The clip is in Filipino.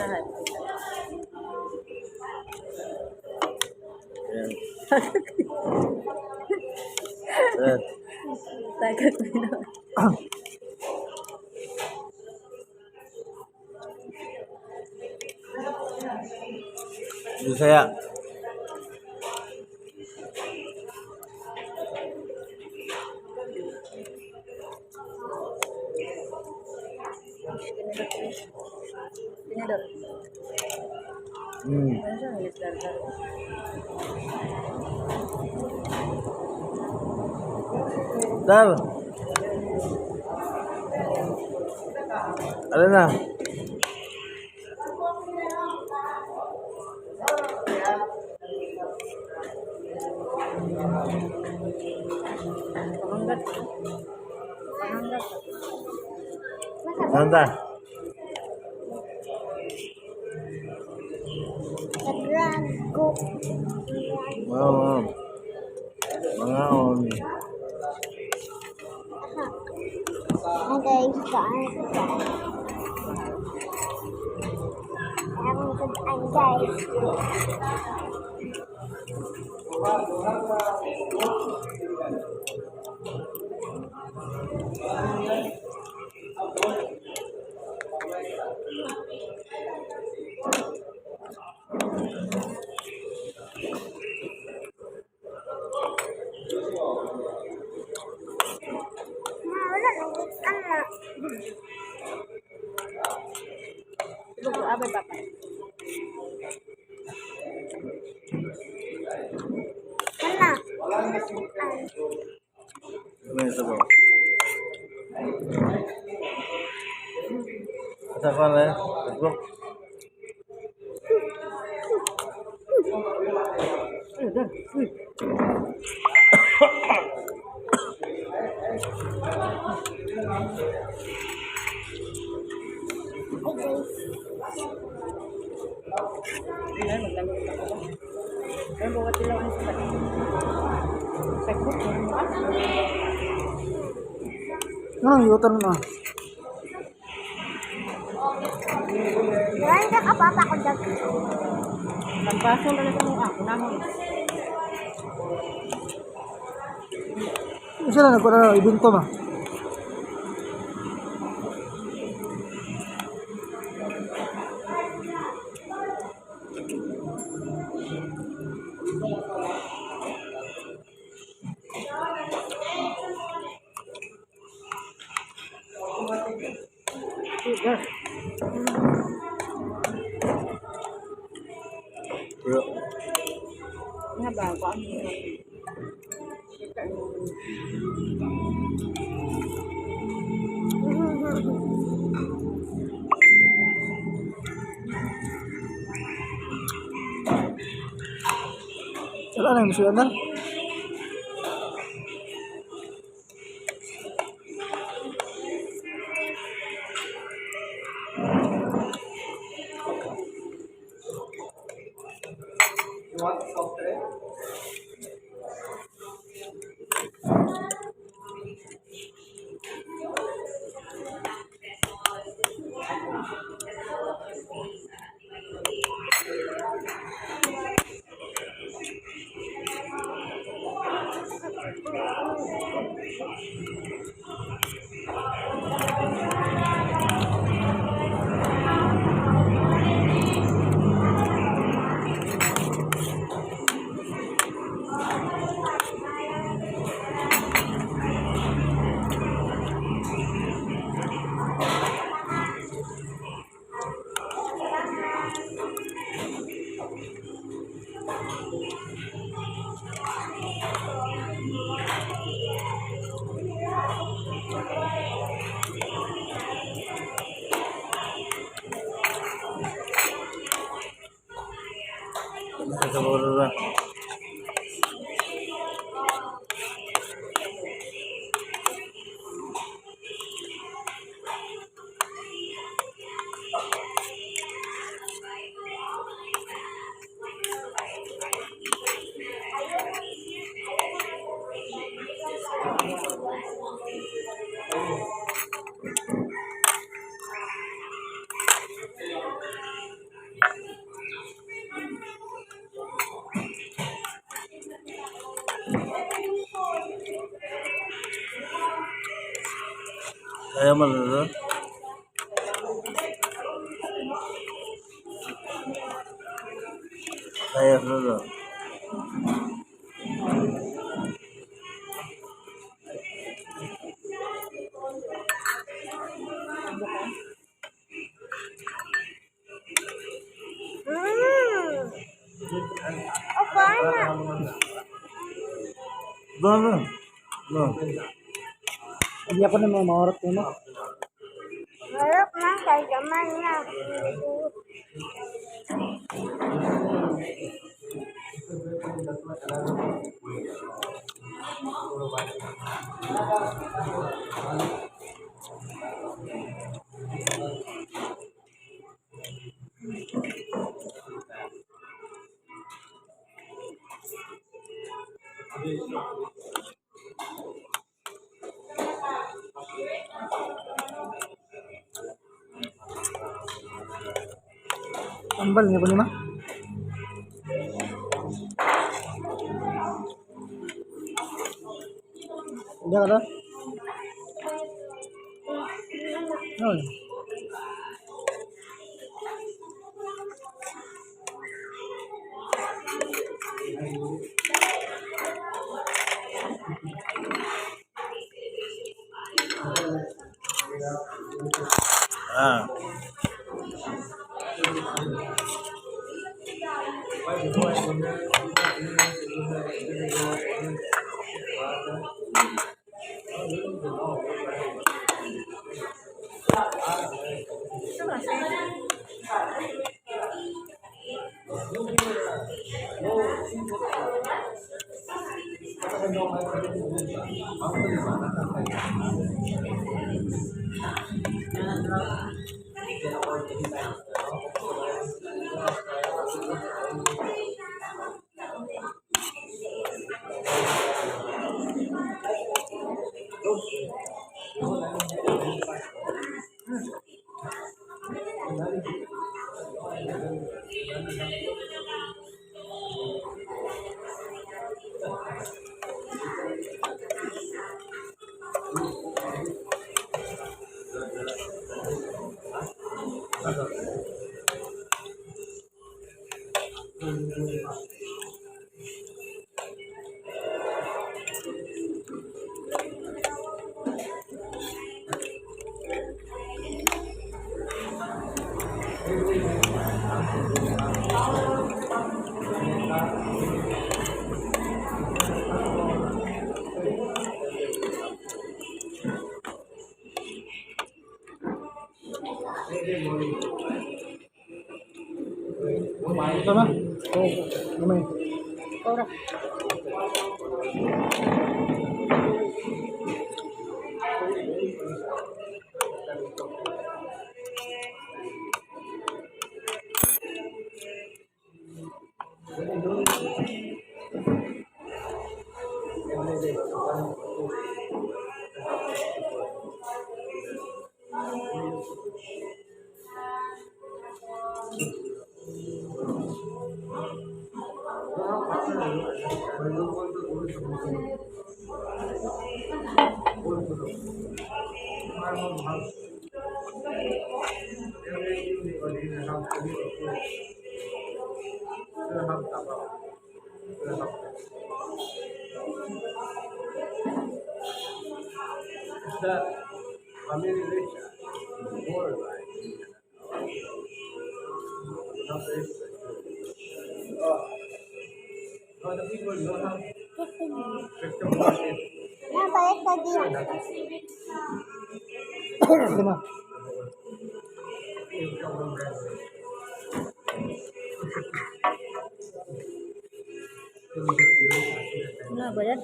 Saan? Ayan. Ayan. Tagat mo na. Bisaya. Pinador. Hmm. Ano siya? Ilis-lar-lar. Dar. Ano na? Panganggat. Panganggat. Nanda. Naglago. Oo. Mga on. Agay saan ka? Ang saan guys? Wala nang anak. Ibu ko abay papa. Anak. Ano yung sabaw? Asa ka na eh? Facebook? Ay guys. Ay, maglamit ako ba? Ay, bukat sila ako sa pati. Facebook, Ano, yutan mo. Yan ka papa ko dag. Pagpasong na sa mukha ko naman. Ano sila nagpunta na ibinto ba? Yo. Nga ba ako ang Wala na yung suyan na. You want soft drink? Kaya malala. Kaya malala. Apa na? Dala. No. Hindi ako na may maharap ko na. Malak na kay gaman na. Ambal niya po lima. Hindi ka na? No. Ah. Ito kasi. Ito na. Oo. Gamay. Ora. Na balik ka din. Ito na. Wala ba yan?